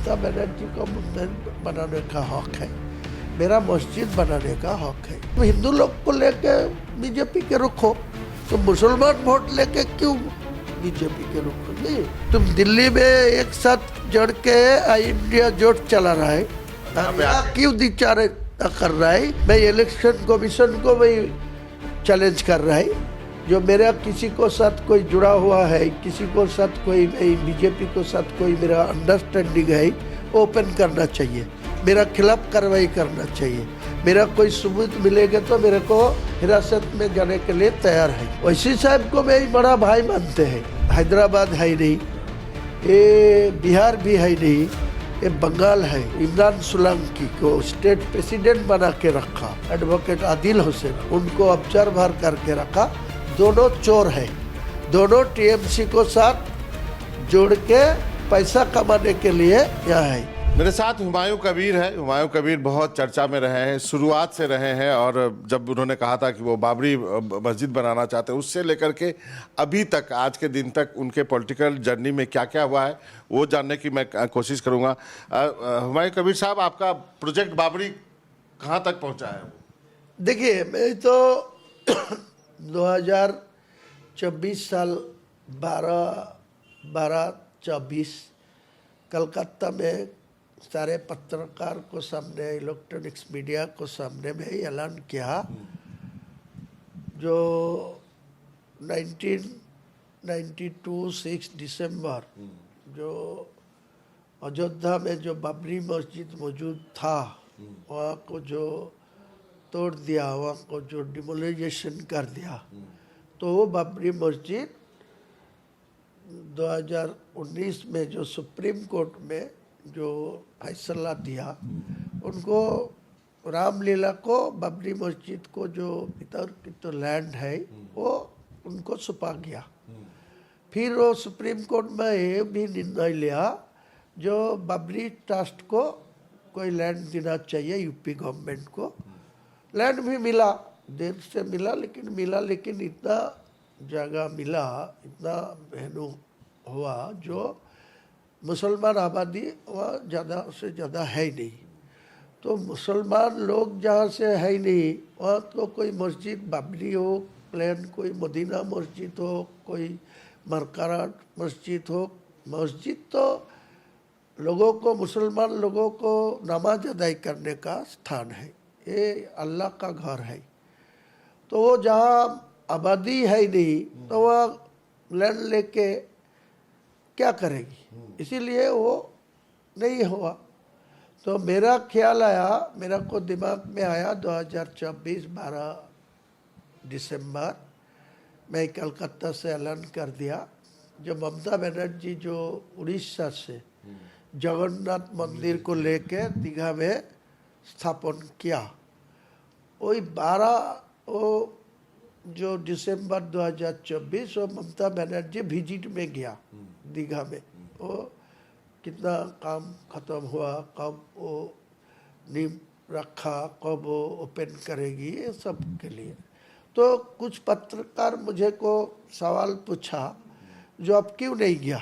ममता बनर्जी को मंदिर बनाने का हक है, मेरा मस्जिद बनाने का हक है। तो हिंदू लोग को लेके बीजेपी के रुखो, तो मुसलमान वोट लेके क्यों बीजेपी के रुखो? नहीं, तुम दिल्ली में एक साथ जड़ के इंडिया जोट चला रहा है, क्यों विचार कर रहा है? मैं इलेक्शन कमीशन को मैं चैलेंज कर रहा है, जो मेरा किसी को साथ कोई जुड़ा हुआ है, किसी को साथ कोई बीजेपी को साथ कोई मेरा अंडरस्टैंडिंग है, ओपन करना चाहिए, मेरा खिलाफ कार्रवाई करना चाहिए। मेरा कोई सबूत मिलेगा तो मेरे को हिरासत में जाने के लिए तैयार है। वैसी साहब को मैं बड़ा भाई मानते हैं। हैदराबाद है नहीं, ये बिहार भी है नहीं, ये बंगाल है। इमरान सोलंकी को स्टेट प्रेसिडेंट बना के रखा, एडवोकेट आदिल हुसैन उनको ऑब्जर्वर करके रखा। दोनों चोर है, दोनों टीएमसी को साथ जोड़ के पैसा कमाने के लिए यहाँ है। मेरे साथ हुमायूं कबीर है। हुमायूं कबीर बहुत चर्चा में रहे हैं, शुरुआत से रहे हैं, और जब उन्होंने कहा था कि वो बाबरी मस्जिद बनाना चाहते हैं, उससे लेकर के अभी तक, आज के दिन तक उनके पॉलिटिकल जर्नी में क्या क्या हुआ है वो जानने की मैं कोशिश करूंगा। हुमायूं कबीर साहब, आपका प्रोजेक्ट बाबरी कहाँ तक पहुँचा है? देखिए, मैं तो 2024 साल 12/12/24 कलकत्ता में सारे पत्रकार को सामने, इलेक्ट्रॉनिक्स मीडिया को सामने में ऐलान किया, जो 1992 6 दिसंबर जो अयोध्या में जो बाबरी मस्जिद मौजूद था, वहाँ को जो तोड़ दिया, वहाँ को जो डिमोलिजेशन कर दिया, तो वो बाबरी मस्जिद 2019 में जो सुप्रीम कोर्ट में जो फैसला दिया, उनको रामलीला को, बाबरी मस्जिद को जो इधर की तो लैंड है वो उनको सौंपा गया। फिर वो सुप्रीम कोर्ट में ये भी निर्णय लिया जो बाबरी ट्रस्ट को कोई लैंड देना चाहिए, यूपी गवर्नमेंट को। लैंड भी मिला, देर से मिला, लेकिन इतना जगह मिला, इतना बहनों हुआ, जो मुसलमान आबादी वहाँ ज़्यादा से ज़्यादा है ही नहीं। तो मुसलमान लोग जहाँ से है ही नहीं, वहाँ तो कोई मस्जिद बाबरी हो, प्लेन कोई मदीना मस्जिद हो, कोई मरकारा मस्जिद हो, मस्जिद तो लोगों को, मुसलमान लोगों को नमाज अदाई करने का स्थान है, ये अल्लाह का घर है। तो वो जहाँ आबादी है ही नहीं, तो वह लैंड लेके क्या करेगी, इसीलिए वो नहीं हुआ। तो मेरा ख्याल आया, मेरा को दिमाग में आया 2024 12 दिसंबर मैं कलकत्ता से ऐलान कर दिया, जो ममता बनर्जी जो उड़ीसा से जगन्नाथ मंदिर को लेके दीघा में स्थापन किया, वही 12 वो जो दिसंबर 2024 वो ममता बनर्जी विजिट में गया दीघा में। वो कितना काम खत्म हुआ, कब वो नींव रखा, कब वो ओपन करेगी, ये सब के लिए। तो कुछ पत्रकार मुझे को सवाल पूछा, जो आप क्यों नहीं गया,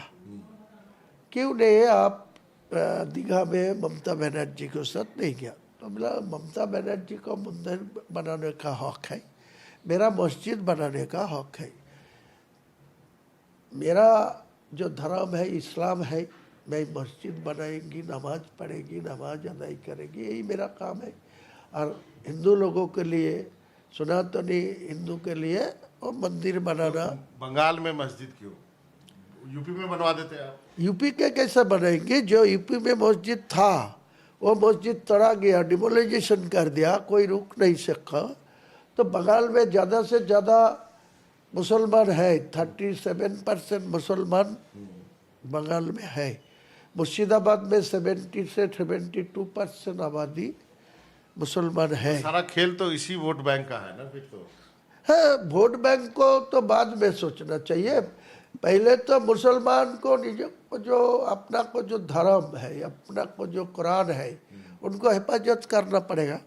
क्यों नहीं आप दीघा में ममता बनर्जी के साथ नहीं गया? तो बोला, ममता बनर्जी को मंदिर बनाने का हक है, मेरा मस्जिद बनाने का हक है। मेरा जो धर्म है इस्लाम है, मैं मस्जिद बनाएंगी, नमाज पढ़ेगी, नमाज अदाई करेगी, यही मेरा काम है। और हिंदू लोगों के लिए, सनातनी हिंदू के लिए वो मंदिर बनाना। बंगाल में मस्जिद क्यों, यूपी में बनवा देते आप? यूपी के कैसे बनाएंगे? जो यूपी में मस्जिद था वो मस्जिद तोड़ा गया, डिमोलिजेशन कर दिया, कोई रुक नहीं सका। तो बंगाल में ज़्यादा से ज़्यादा मुसलमान है, 37% मुसलमान बंगाल में है। मुर्शिदाबाद में 70 से 72% आबादी मुसलमान है। सारा खेल तो इसी वोट बैंक का है ना फिर तो। है, वोट बैंक को तो बाद में सोचना चाहिए, पहले तो मुसलमान को निज को जो अपना को जो धर्म है, अपना को जो कुरान है, उनको हिफाजत करना पड़ेगा।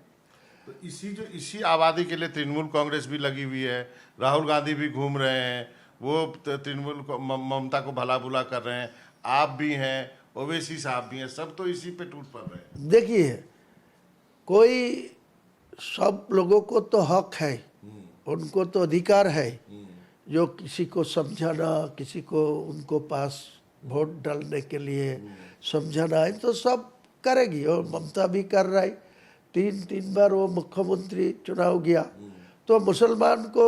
तो इसी आबादी के लिए तृणमूल कांग्रेस भी लगी हुई है, राहुल गांधी भी घूम रहे हैं, वो तृणमूल को, ममता को भला बुला कर रहे हैं, आप भी हैं, ओवैसी साहब भी हैं, सब तो इसी पे टूट पड़ रहे हैं। देखिए, कोई सब लोगों को तो हक है, उनको तो अधिकार है जो किसी को समझाना, किसी को उनको पास वोट डालने के लिए समझाना है तो सब करेगी। और ममता भी कर रही, तीन बार वो मुख्यमंत्री चुनाव गया तो मुसलमान को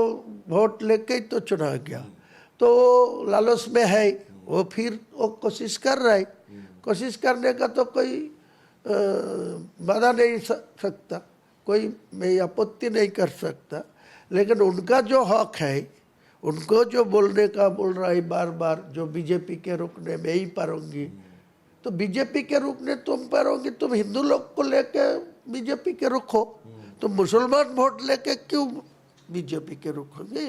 वोट लेके ही तो चुनाव गया, तो लालच में है वो, फिर वो कोशिश कर रहा है। कोशिश करने का तो कोई बाधा नहीं सकता, कोई मैं आपत्ति नहीं कर सकता, लेकिन उनका जो हक है, उनको जो बोलने का बोल रहा है बार बार, जो बीजेपी के रुकने में ही पारोगी, तो बीजेपी के रुकने तुम पारोगी, तुम हिंदू लोग को लेके बीजेपी के रुखो, तो मुसलमान वोट लेके क्यों बीजेपी के रुकोगे?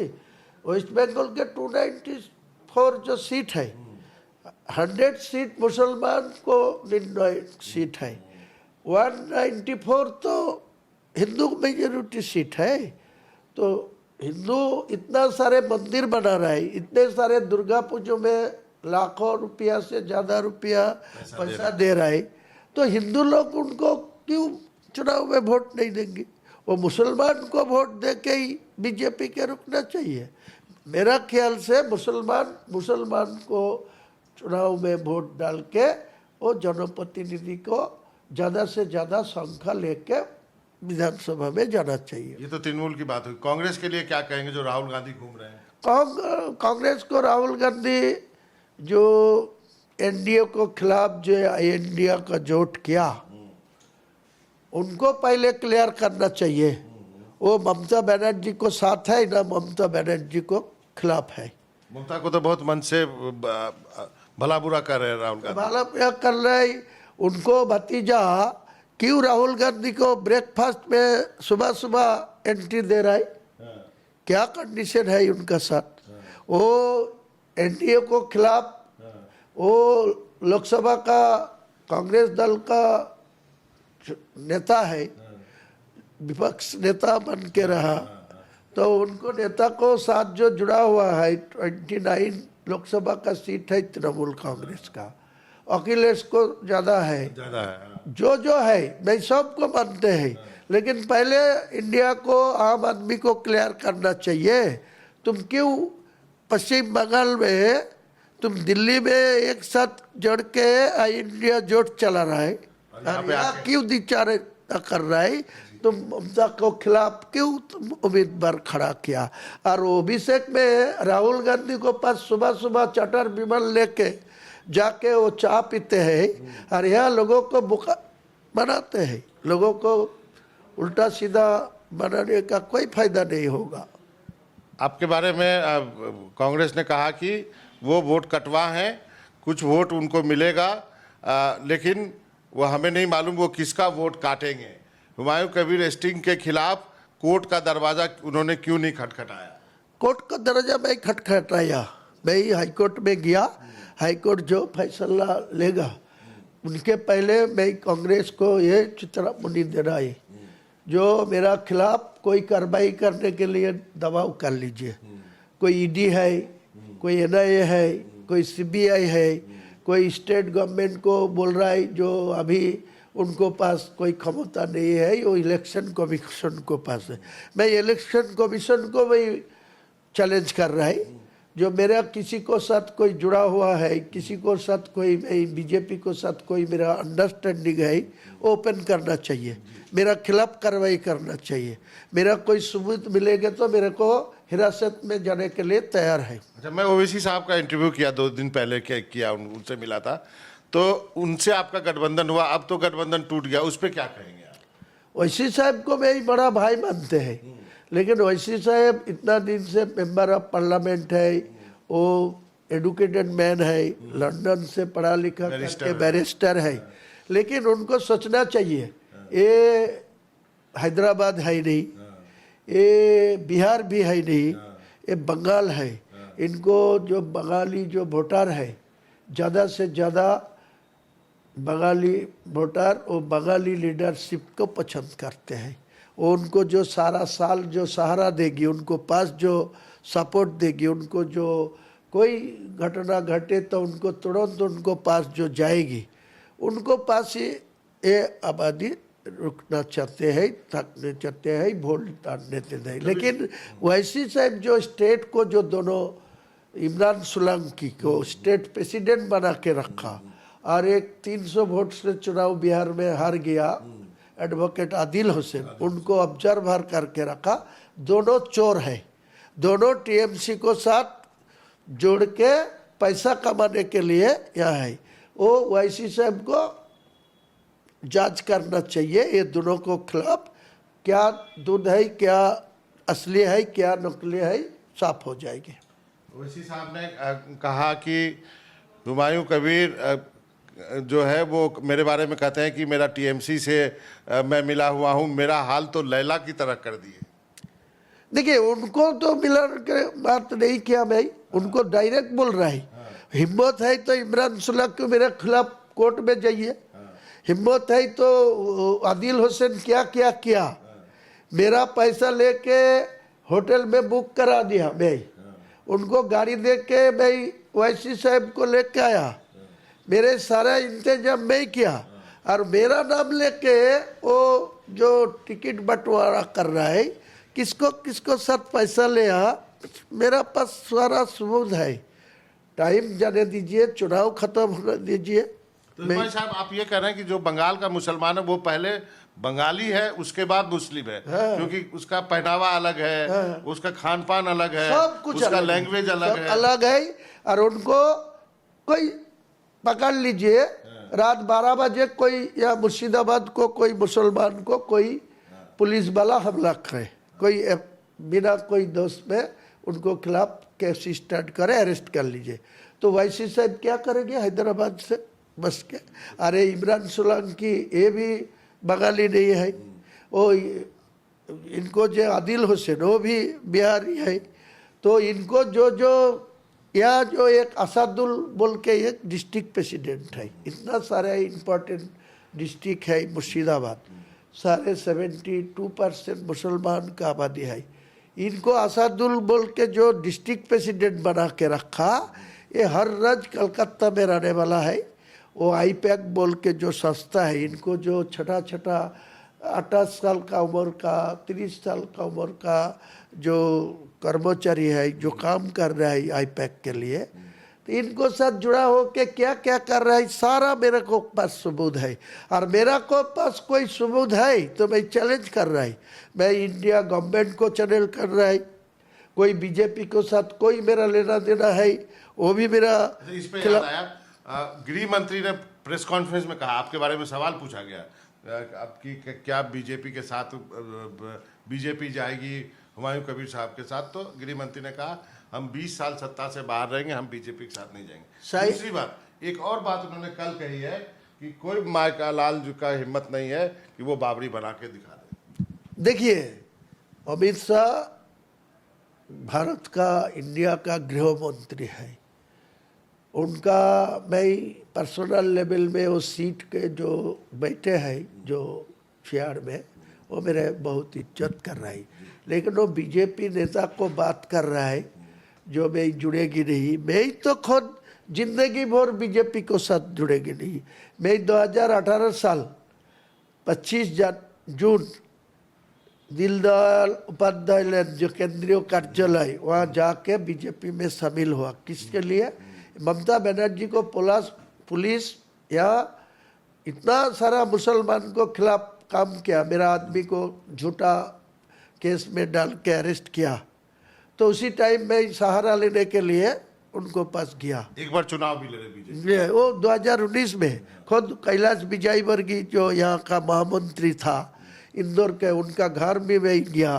वेस्ट बंगाल के 294 जो सीट है, 100 सीट मुसलमान को निर्णय सीट है, 194 तो हिंदू मेजोरिटी सीट है। तो हिंदू इतना सारे मंदिर बना रहा है, इतने सारे दुर्गा पूजों में लाखों रुपया से ज़्यादा रुपया पैसा दे रहा है, तो हिंदू लोग उनको क्यों चुनाव में वोट नहीं देंगे? वो मुसलमान को वोट दे के ही बीजेपी के रुकना चाहिए। मेरा ख्याल से मुसलमान को चुनाव में वोट डाल के वो जनप्रतिनिधि को ज़्यादा से ज़्यादा संख्या लेके विधानसभा में जाना चाहिए। ये तो तृणमूल की बात हुई। कांग्रेस के लिए क्या कहेंगे जो राहुल गांधी घूम रहे हैं? कांग्रेस को राहुल गांधी जो एनडीए को खिलाफ जो इंडिया का जोट किया, उनको पहले क्लियर करना चाहिए। वो ममता बनर्जी को साथ है ना ममता बनर्जी को खिलाफ है। ममता को तो बहुत मन से भला बुरा कर रहे हैं राहुल गांधी। भला बुरा कर रहे, उनको भतीजा क्यों राहुल गांधी को ब्रेकफास्ट में सुबह सुबह एंट्री दे रहा है? क्या कंडीशन है उनका साथ? वो एनडीए को खिलाफ, वो लोकसभा का कांग्रेस दल का नेता है, विपक्ष नेता बन के रहा, तो उनको नेता को साथ जो जुड़ा हुआ है, 29 लोकसभा का सीट है तृणमूल कांग्रेस का, अखिलेश को ज़्यादा है, जो है मैं सबको मानते हैं, लेकिन पहले इंडिया को, आम आदमी को क्लियर करना चाहिए। तुम क्यों पश्चिम बंगाल में, तुम दिल्ली में एक साथ जोड़ के इंडिया जोट चला रहा है, यहाँ क्यों विचार कर रहा है? तुम ममता को खिलाफ क्यों तुम उम्मीदवार खड़ा किया? और अभिषेक में राहुल गांधी को पास सुबह सुबह चार्टर विमान लेके जाके वो चाय पीते हैं और यहाँ लोगों को बुका बनाते हैं। लोगों को उल्टा सीधा बनाने का कोई फायदा नहीं होगा। आपके बारे में कांग्रेस ने कहा कि वो वोट कटवा हैं, कुछ वोट उनको मिलेगा, लेकिन वो हमें नहीं मालूम वो किसका वोट काटेंगे। हुमायूं कबीर स्टिंग के खिलाफ कोर्ट का दरवाजा उन्होंने क्यों नहीं खटखटाया? कोर्ट का दरवाजा मैं खटखटाया, मैं हाईकोर्ट में गया, हाईकोर्ट जो फैसला लेगा उनके पहले मैं कांग्रेस को ये चेतावनी दे रहा है, जो मेरा खिलाफ कोई कार्रवाई करने के लिए दबाव कर लीजिए। कोई ईडी है, कोई एनआईए है, कोई सीबीआई है, कोई स्टेट गवर्नमेंट को बोल रहा है जो अभी उनको पास कोई क्षमता नहीं है, वो इलेक्शन कमीशन को पास है। मैं इलेक्शन कमीशन को मैं चैलेंज कर रहा है, जो मेरा किसी को साथ कोई जुड़ा हुआ है, किसी को साथ कोई बीजेपी को साथ कोई मेरा अंडरस्टैंडिंग है, ओपन करना चाहिए, मेरा खिलाफ कार्रवाई करना चाहिए। मेरा कोई सबूत मिलेगा तो मेरे को हिरासत में जाने के लिए तैयार है। अच्छा, मैं ओवैसी साहब का इंटरव्यू किया 2 दिन पहले किया, उनसे मिला था, तो उनसे आपका गठबंधन हुआ, अब तो गठबंधन टूट गया, उस पर क्या कहेंगे आप? ओवैसी साहब को मैं बड़ा भाई मानते हैं, लेकिन ओवैसी साहब इतना दिन से मेंबर ऑफ पार्लियामेंट है, वो एडुकेटेड मैन है, लंदन से पढ़ा लिखा करके बैरिस्टर है, लेकिन उनको सोचना चाहिए ये हैदराबाद है नहीं, ये बिहार भी है नहीं, ये बंगाल है। इनको जो बंगाली जो वोटर है, ज़्यादा से ज़्यादा बंगाली वोटर वो बंगाली लीडरशिप को पसंद करते हैं। वो उनको जो सारा साल जो सहारा देगी, उनको पास जो सपोर्ट देगी, उनको जो कोई घटना घटे तो उनको तुरंत उनको पास जो जाएगी, उनको पास ही ये आबादी रुकना चाहते हैं, थकने चाहते हैं, वोट डालने देते नहीं। लेकिन वैसी साहब जो स्टेट को जो दोनों इमरान सोलंकी को स्टेट प्रेसिडेंट बना के रखा और एक 300 वोट से चुनाव बिहार में हार गया एडवोकेट आदिल हुसैन, उनको ऑब्जर्वर करके रखा। दोनों चोर है, दोनों टीएमसी को साथ जोड़ के पैसा कमाने के लिए यहाँ है। वो वैसी साहब को जांच करना चाहिए, ये दोनों को खिलाफ क्या दूध है, क्या असली है, क्या नकली है, साफ हो जाएगी। ओवैसी साहब ने कहा कि हुमायूं कबीर जो है वो मेरे बारे में कहते हैं कि मेरा टीएमसी से मैं मिला हुआ हूं, मेरा हाल तो लैला की तरह कर दिए। देखिए, उनको तो मिलन के बात नहीं किया भाई, उनको डायरेक्ट बोल रहा है। हिम्मत है तो इमरान सोलंकी को मेरे खिलाफ कोर्ट में जाइए, हिम्मत है तो आदिल हुसैन क्या क्या किया, मेरा पैसा लेके होटल में बुक करा दिया भाई, उनको गाड़ी दे के भाई वैसी साहब को लेके आया, मेरे सारा इंतजाम मैं किया, और मेरा नाम लेके वो जो टिकट बंटवारा कर रहा है, किसको किसको साथ पैसा ले आ, मेरा पास सारा सबूत है। टाइम जाने दीजिए, चुनाव खत्म होने दीजिए। तो इस्माइल साहब, आप ये कह रहे हैं कि जो बंगाल का मुसलमान है वो पहले बंगाली है, उसके बाद मुस्लिम है। क्योंकि उसका पहनावा अलग है, उसका खान पान अलग है, सब कुछ उसका लैंग्वेज अलग है। और उनको कोई पकड़ लीजिए, रात 12 बजे कोई या मुर्शिदाबाद को कोई मुसलमान को कोई पुलिस वाला हमला करे, कोई बिना कोई दोस्त में उनको खिलाफ केस स्टार्ट करे, अरेस्ट कर लीजिए। तो वैसी साहब क्या करेंगे हैदराबाद से बस के? अरे इमरान सोलंकी ये भी बंगाली नहीं है, वो इनको जो आदिल हुसैन वो भी बिहारी है। तो इनको जो यहाँ जो एक असादुल बोल के एक डिस्ट्रिक्ट प्रेसिडेंट है, इतना सारा इम्पोर्टेंट डिस्ट्रिक्ट है मुर्शिदाबाद, सारे 72% मुसलमान का आबादी है। इनको असादुल बोल के जो डिस्ट्रिक्ट प्रेसिडेंट बना के रखा, ये हर रोज कलकत्ता में रहने वाला है। वो आईपैक बोल के जो संस्था है, इनको जो छोटा 28 साल का उम्र का, 30 साल का उम्र का जो कर्मचारी है जो काम कर रहा है आईपैक के लिए, तो इनको साथ जुड़ा हो के क्या क्या कर रहा है सारा मेरे को पास सबूत है। और मेरा को पास कोई सबूत है तो मैं चैलेंज कर रहा है, मैं इंडिया गवर्नमेंट को चैलेंज कर रहा है, कोई बीजेपी को साथ कोई मेरा लेना देना है वो भी मेरा खिलाफ। गृह मंत्री ने प्रेस कॉन्फ्रेंस में कहा, आपके बारे में सवाल पूछा गया आपकी क्या बीजेपी के साथ बीजेपी जाएगी हुमायूं कबीर साहब के साथ, तो गृह मंत्री ने कहा हम 20 साल सत्ता से बाहर रहेंगे, हम बीजेपी के साथ नहीं जाएंगे। दूसरी बात, एक और बात उन्होंने कल कही है कि कोई मायका लाल जी का हिम्मत नहीं है कि वो बाबरी बना के दिखा दे। देखिए, अमित शाह भारत का, इंडिया का गृह मंत्री है, उनका मैं पर्सनल लेवल में वो सीट के जो बैठे हैं जो चेयर में, वो मेरे बहुत इज्जत कर रहा है। लेकिन वो बीजेपी नेता को बात कर रहा है जो मैं जुड़ेगी नहीं, मैं तो खुद जिंदगी भर बीजेपी को साथ जुड़ेगी नहीं। मैं 2018 साल 25 जून दीनदयाल उपाध्याय जो केंद्रीय कार्यालय वहाँ जाके बीजेपी में शामिल हुआ। किसके लिए? ममता बनर्जी को पुलिस या इतना सारा मुसलमान को खिलाफ काम किया, मेरा आदमी को झूठा केस में डाल के अरेस्ट किया, तो उसी टाइम में सहारा लेने के लिए उनको पास गया। एक बार चुनाव भी लड़े बीजेपी, वो 2019 में खुद कैलाश विजयवर्गीय जो यहाँ का महामंत्री था इंदौर के, उनका घर भी मैं गया,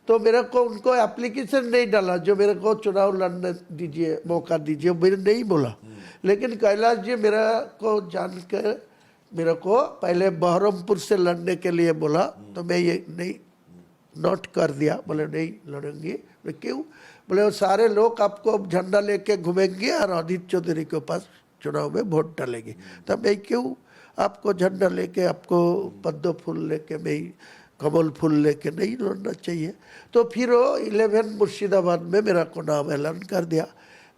तो मेरे को उनको एप्लीकेशन नहीं डाला जो मेरे को चुनाव लड़ने दीजिए, मौका दीजिए, मैंने नहीं बोला। लेकिन कैलाश जी मेरा को जान कर मेरे को पहले बहरमपुर से लड़ने के लिए बोला, तो मैं ये नहीं नोट कर दिया, बोले नहीं लड़ेंगे। बोले क्यों? बोले वो सारे लोग आपको झंडा लेके घूमेंगे और अदित चौधरी के पास चुनाव में वोट डालेंगे, तब मैं क्यों आपको झंडा लेके, आपको पद्म फूल लेके, मैं कमल फूल लेके नहीं लड़ना चाहिए। तो फिर वो 11 मुर्शिदाबाद में मेरा को नाम ऐलान कर दिया।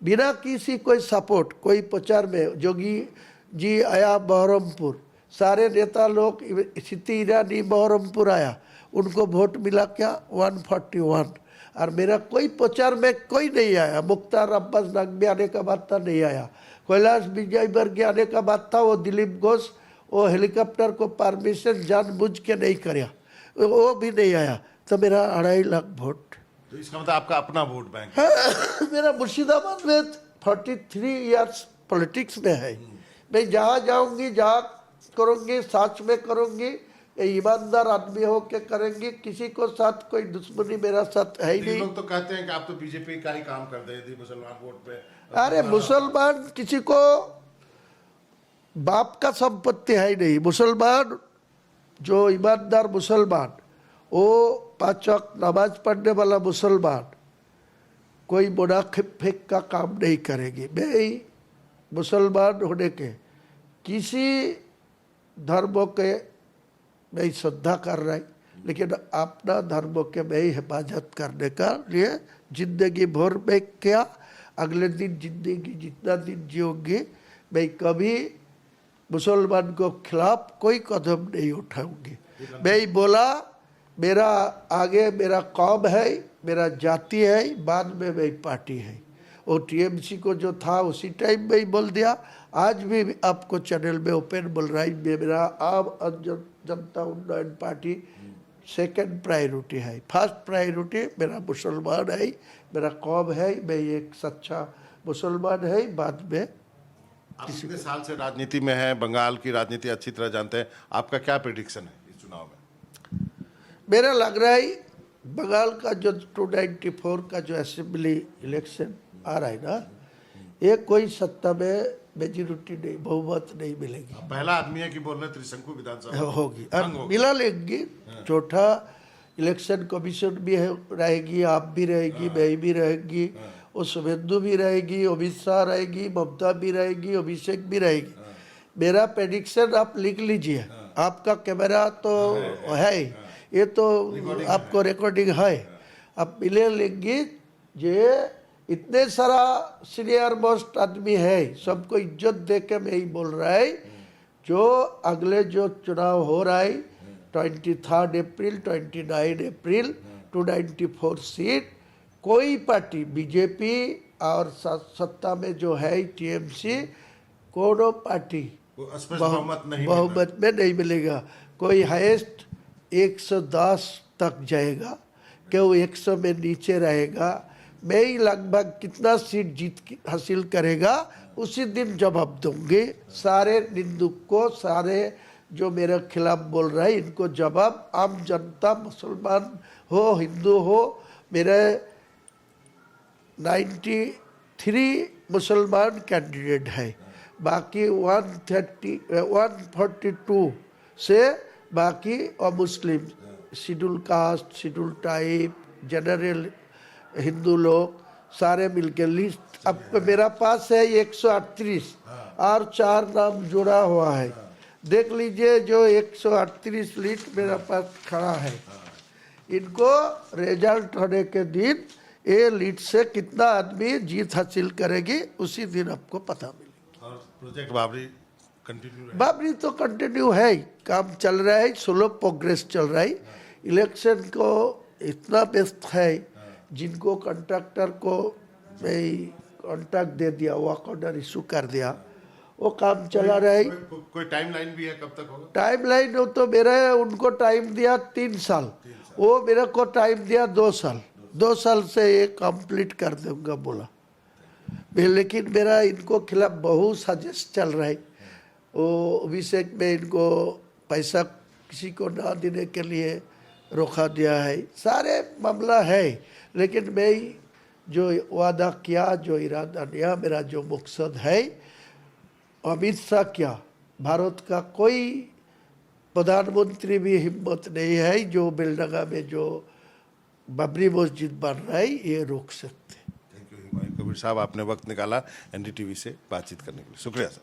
बिना किसी कोई सपोर्ट कोई प्रचार में जोगी जी आया बहरमपुर, सारे नेता लोग, स्मृति ईरानी बहरमपुर आया, उनको वोट मिला क्या 141। और मेरा कोई प्रचार में कोई नहीं आया। मुख्तार अब्बास नकवी आने का बात था, नहीं आया। कैलाश विजयवर्गीय आने का बात था, वो दिलीप घोष वो हेलीकॉप्टर को परमिशन जानबूझ के नहीं कराया, वो भी नहीं आया। तो मेरा 2.5 लाख वोट। तो इसका मतलब आपका अपना वोट बैंक हाँ, मेरा मुर्शिदाबाद में 43 इयर्स पॉलिटिक्स में है। मैं जहाँ जाऊंगी, जहाँ करूंगी, सच में करूंगी, ईमानदार आदमी हो के करेंगे, किसी को साथ कोई दुश्मनी मेरा साथ है ही नहीं। लोग तो कहते हैं कि आप तो बीजेपी का ही काम कर दे मुसलमान वोट पे। अरे मुसलमान किसी को बाप का संपत्ति है ही नहीं। मुसलमान जो ईमानदार मुसलमान, वो 5 वक्त नमाज पढ़ने वाला मुसलमान कोई मुनाफिक का काम नहीं करेगी। मैं मुसलमान होने के किसी धर्मों के मैं श्रद्धा कर रहा है, लेकिन अपना धर्मों के मैं हिफाजत करने का लिए जिंदगी भर में क्या, अगले दिन जिंदगी जितना दिन जियोगे, मैं कभी मुसलमान को खिलाफ कोई कदम नहीं उठाऊंगी। मैं बोला मेरा आगे मेरा कौम है, मेरा जाति है, बाद में मेरी पार्टी है। और टीएमसी को जो था उसी टाइम में ही बोल दिया, आज भी आपको चैनल में ओपन बोल रहा है। मेरा आम जनता उन्नयन पार्टी सेकंड प्रायोरिटी है, फर्स्ट प्रायोरिटी मेरा मुसलमान है, मेरा कौम है, मैं एक सच्चा मुसलमान है। बाद में आप कितने साल से राजनीति में हैं, बंगाल की राजनीति अच्छी तरह जानते हैं, आपका क्या प्रेडिक्शन है इस चुनाव में? मेरा लग रहा है बंगाल का जो 294 का जो असेंबली इलेक्शन आ रहा है ना, ये कोई सत्ता में मेजोरिटी नहीं, बहुमत नहीं मिलेगी। पहला आदमी है कि बोल रहे त्रिशंकु विधानसभा होगी और मिला लेंगी। चौथा इलेक्शन कमीशन भी रहेगी, आप भी रहेगी, मैं भी रहेगी, और शुभेंदु भी रहेगी, अमित शाह रहेगी, ममता भी रहेगी, अभिषेक भी रहेगी। मेरा प्रेडिक्शन आप लिख लीजिए, आपका कैमरा तो है, ये तो आपको रिकॉर्डिंग है, आप मिले लेंगे। जे इतने सारा सीनियर मोस्ट आदमी है, सबको इज्जत दे के मैं ही बोल रहा है, जो अगले जो चुनाव हो रहा है 23 अप्रैल 29 अप्रैल 294 सीट, कोई पार्टी बीजेपी और सत्ता में जो है टीएमसी, कोनो पार्टी बहुमत में नहीं मिलेगा। कोई हाईएस्ट 110 तक जाएगा, क्यों 100 में नीचे रहेगा। मैं ही लगभग कितना सीट जीत हासिल करेगा उसी दिन जवाब दूंगे। सारे निंदक को, सारे जो मेरे खिलाफ बोल रहा है, इनको जवाब आम जनता, मुसलमान हो हिंदू हो, मेरे 93 मुसलमान कैंडिडेट है, बाकी 142 से बाकी और Muslim, schedule caste, schedule type, general Hindu लोग सारे मिलके लिस्ट अब मेरा पास है 138 और 4 नाम जुड़ा हुआ है। देख लीजिए जो 138 लिस्ट मेरा पास खड़ा है, इनको रिजल्ट होने के दिन ये लिस्ट से कितना आदमी जीत हासिल करेगी उसी दिन आपको पता मिलेगा। और प्रोजेक्ट बाबरी कंटिन्यू है? बाबरी तो कंटिन्यू है, काम चल रहा है, स्लो प्रोग्रेस चल रहा है। इलेक्शन को इतना व्यस्त है, जिनको कॉन्ट्रैक्टर को मैं कॉन्ट्रैक्ट दे दिया, वर्क ऑर्डर इशू कर दिया, वो काम चला रहा है। कोई टाइमलाइन भी है कब तक होगा? टाइमलाइन हो तो मेरा उनको टाइम दिया 3 साल, वो मेरे को टाइम दिया 2 साल। 2 साल से ये कंप्लीट कर दूंगा बोला। लेकिन मेरा इनको खिलाफ बहुत साजिश चल रहा है। वो अभिषेक में इनको पैसा किसी को ना देने के लिए रोका दिया है, सारे मामला है। लेकिन मैं जो वादा किया, जो इरादा लिया, मेरा जो मकसद है, अमित शाह क्या, भारत का कोई प्रधानमंत्री भी हिम्मत नहीं है जो बेलडंगा में जो बाबरी मस्जिद बन रहा है ये रोक सकते। थैंक यू हुमायूं कबीर साहब, आपने वक्त निकाला एनडीटीवी से बातचीत करने के लिए, शुक्रिया सर।